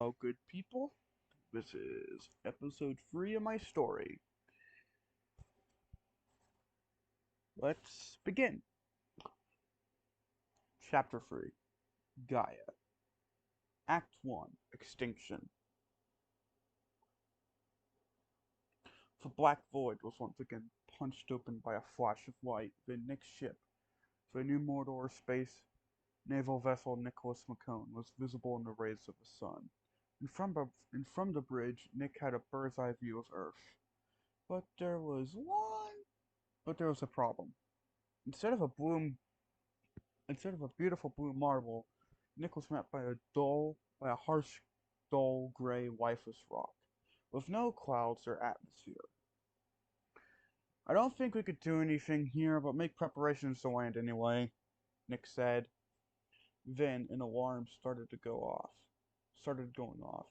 Hello, good people. This is episode 3 of my story. Let's begin. Chapter 3 Gaia. Act 1 Extinction. The black void was once again punched open by a flash of light. Then Nick's ship, the new Mordor space naval vessel Nicholas McCone, was visible in the rays of the sun. And from the bridge, Nick had a bird's eye view of Earth. But there was one. But there was a problem. Instead of a bloom Instead of a beautiful blue marble, Nick was met by a harsh, dull, gray, lifeless rock, with no clouds or atmosphere. I don't think we could do anything here but make preparations to land anyway, Nick said. Then an alarm started going off.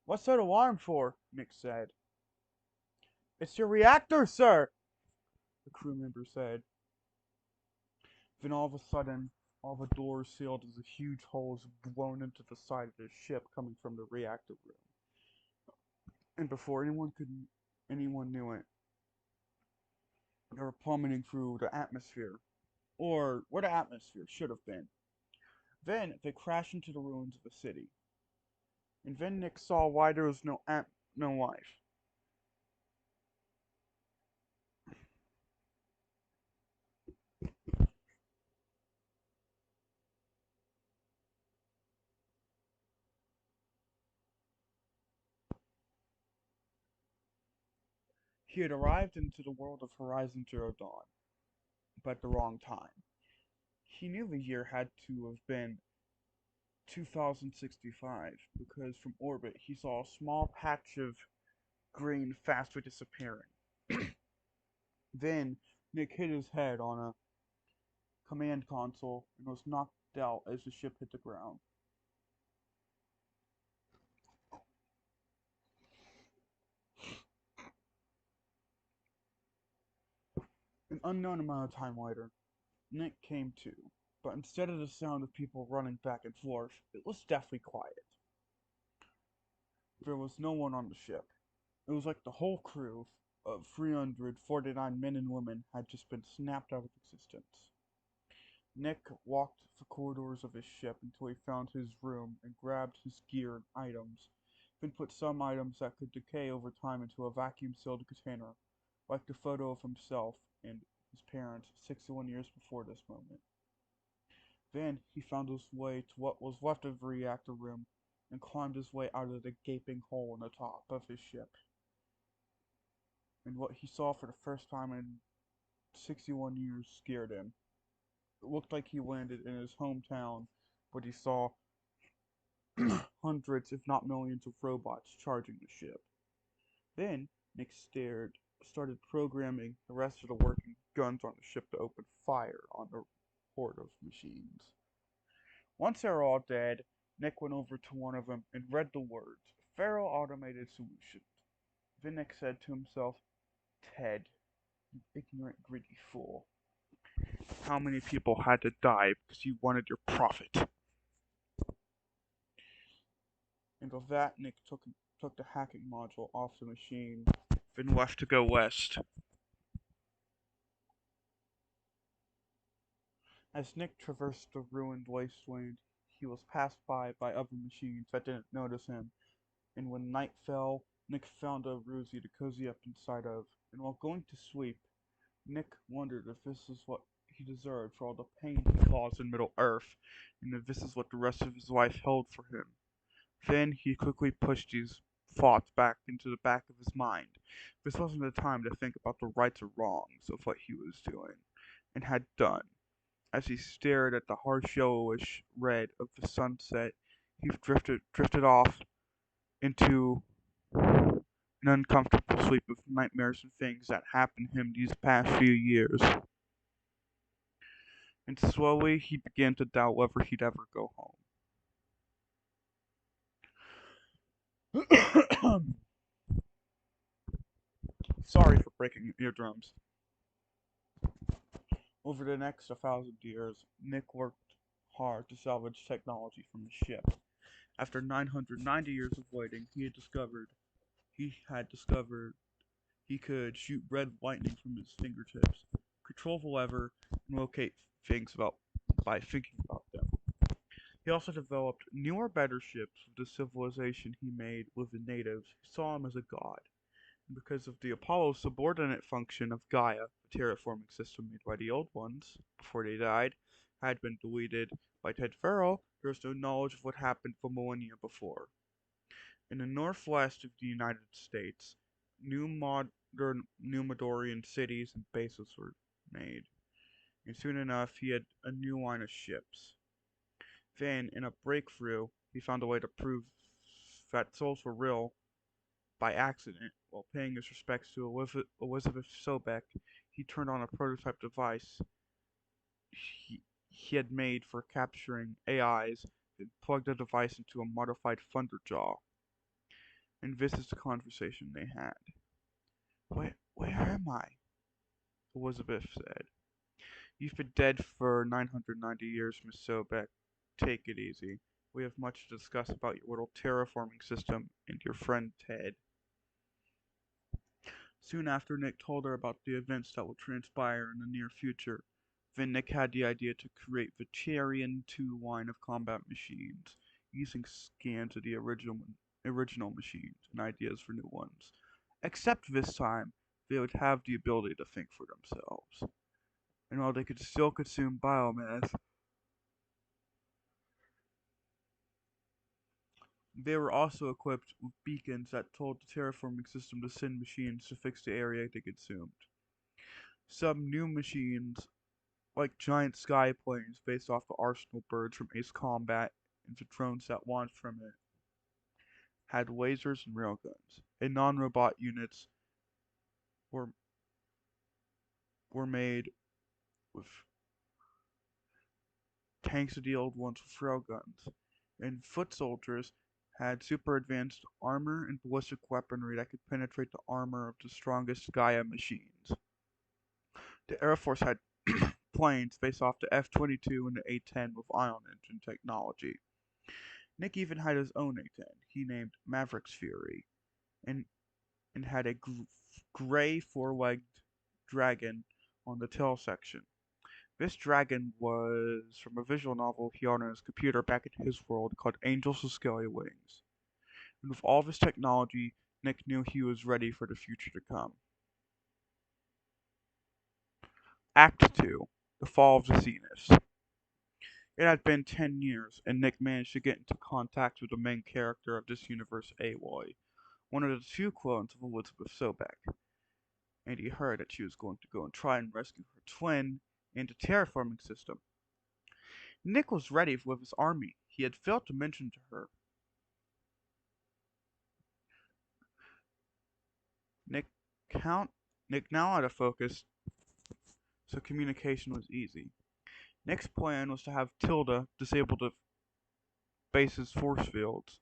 What's that alarm for? Nick said. It's your reactor, sir, the crew member said. Then all of a sudden, all the doors sealed as a huge hole is blown into the side of the ship coming from the reactor room. And before anyone knew it, they were plummeting through the atmosphere, or where the atmosphere should have been. Then they crashed into the ruins of the city. And then Nick saw why there was no life. He had arrived into the world of Horizon Zero Dawn, but at the wrong time. He knew the year had to have been 2065 because from orbit he saw a small patch of green fastly disappearing. Then Nick hit his head on a command console and was knocked out as the ship hit the ground. An unknown amount of time later, Nick came to, but instead of the sound of people running back and forth, it was deathly quiet. There was no one on the ship. It was like the whole crew of 349 men and women had just been snapped out of existence. Nick walked the corridors of his ship until he found his room and grabbed his gear and items, then put some items that could decay over time into a vacuum-sealed container, like the photo of himself and his parents 61 years before this moment. Then he found his way to what was left of the reactor room and climbed his way out of the gaping hole in the top of his ship. And what he saw for the first time in 61 years scared him. It looked like he landed in his hometown, but he saw hundreds, if not millions, of robots charging the ship. Then Nick started programming the rest of the working guns on the ship to open fire on the horde of machines. Once they were all dead, Nick went over to one of them and read the words, Feral Automated Solutions. Then Nick said to himself, Ted, you ignorant, greedy fool. How many people had to die because you wanted your profit? And with that, Nick took the hacking module off the machine, then left to go west. As Nick traversed the ruined wasteland, he was passed by other machines that didn't notice him, and when night fell, Nick found a Rosie to cozy up inside of, and while going to sleep, Nick wondered if this was what he deserved for all the pain he caused in Middle Earth, and if this is what the rest of his life held for him. Then he quickly pushed these thoughts back into the back of his mind. This wasn't the time to think about the rights or wrongs of what he was doing, and had done. As he stared at the harsh yellowish red of the sunset, he drifted off into an uncomfortable sleep of nightmares and things that happened to him these past few years. And slowly he began to doubt whether he'd ever go home. Sorry for breaking your eardrums. Over the next 1,000 years, Nick worked hard to salvage technology from the ship. After 990 years of waiting, he had discovered he could shoot red lightning from his fingertips, control the lever, and locate things about by thinking about them. He also developed newer, better ships with the civilization he made with the natives who saw him as a god. And because of the Apollo subordinate function of Gaia, the terraforming system made by the old ones, before they died, had been deleted by Ted Farrell, there is no knowledge of what happened for millennia before. In the northwest of the United States, new modern Numidorian cities and bases were made, and soon enough he had a new line of ships. Then, in a breakthrough, he found a way to prove that souls were real by accident. While paying his respects to Elizabeth Sobeck, he turned on a prototype device he had made for capturing AIs and plugged the device into a modified Thunderjaw. And this is the conversation they had. Where am I? Elizabeth said. You've been dead for 990 years, Miss Sobeck. Take it easy. We have much to discuss about your little terraforming system and your friend Ted. Soon after Nick told her about the events that will transpire in the near future, then Nick had the idea to create the Charian 2 line of combat machines, using scans of the original machines and ideas for new ones. Except this time, they would have the ability to think for themselves. And while they could still consume biomass, they were also equipped with beacons that told the terraforming system to send machines to fix the area they consumed. Some new machines, like giant sky planes based off the Arsenal birds from Ace Combat and the drones that launched from it, had lasers and railguns. And non-robot units were were made with tanks of the old ones with railguns. And foot soldiers had super advanced armor and ballistic weaponry that could penetrate the armor of the strongest Gaia machines. The Air Force had planes based off the F-22 and the A-10 with ion engine technology. Nick even had his own A-10, he named Maverick's Fury, and, and had a gray four-legged dragon on the tail section. This dragon was from a visual novel he owned on his computer back in his world called Angels with Scaly Wings. And with all this technology, Nick knew he was ready for the future to come. Act 2: The Fall of the Zeniths. It had been 10 years, and Nick managed to get into contact with the main character of this universe, Aloy, one of the two clones of Elizabeth Sobeck, and he heard that she was going to go and try and rescue her twin and the terraforming system. Nick was ready with his army. He had failed to mention to her. Nick count Nick now had a focus, so communication was easy. Nick's plan was to have Tilda disable the base's force fields.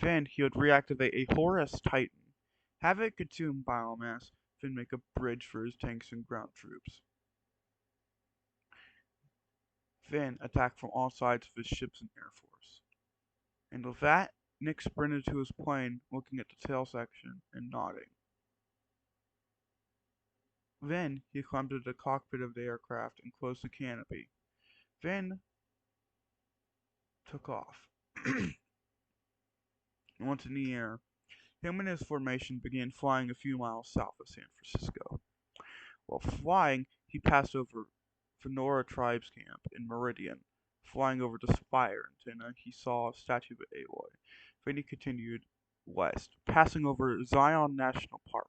Then he would reactivate a Horus Titan, have it consume biomass, then make a bridge for his tanks and ground troops. Then attack from all sides of his ships and air force. And with that, Nick sprinted to his plane, looking at the tail section and nodding. Then he climbed into the cockpit of the aircraft and closed the canopy. Then took off. Once in the air, him and his formation began flying a few miles south of San Francisco. While flying, he passed over Venora Tribe's camp in Meridian. Flying over the spire antenna, he saw a statue of Aloy. Then he continued west, passing over Zion National Park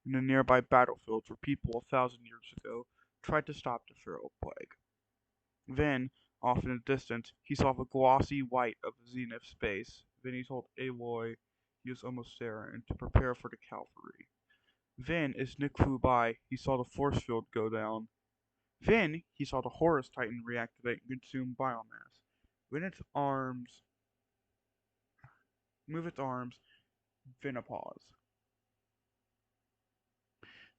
and the nearby battlefields where people 1,000 years ago tried to stop the feral plague. Then, off in the distance, he saw the glossy white of the zenith space. Then he told Aloy he was almost there and to prepare for the cavalry. Then, as Nick flew by, he saw the force field go down. Then, he saw the Horus Titan reactivate and consume biomass. Then its arms move its arms, then a pause.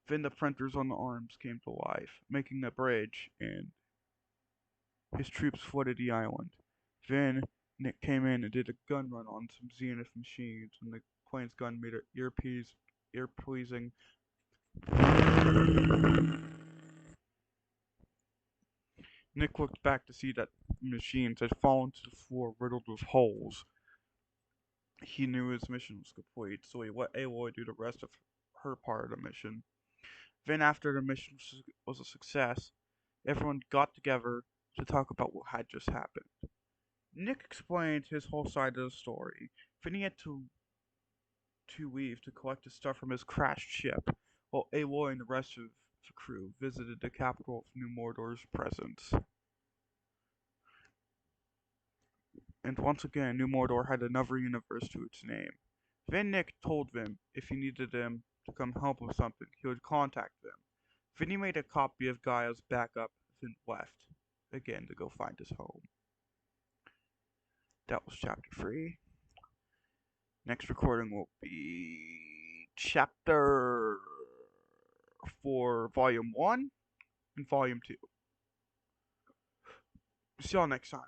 Then the printers on the arms came to life, making a bridge, and his troops flooded the island. Then Nick came in and did a gun run on some Zenith machines, and the plane's gun made an ear-pleasing. Nick looked back to see that the machines had fallen to the floor riddled with holes. He knew his mission was complete, so he let Aloy do the rest of her part of the mission. Then, after the mission was a success, everyone got together to talk about what had just happened. Nick explained his whole side of the story. Then he had to leave to collect his stuff from his crashed ship, while Aloy and the rest of the crew visited the capital of New Mordor's presence. And once again, New Mordor had another universe to its name. Then Nick told them if he needed them to come help with something, he would contact them. Then he made a copy of Gaia's backup, then left, again to go find his home. That was chapter 3. Next recording will be chapter 4, volume 1 and volume 2. See y'all next time.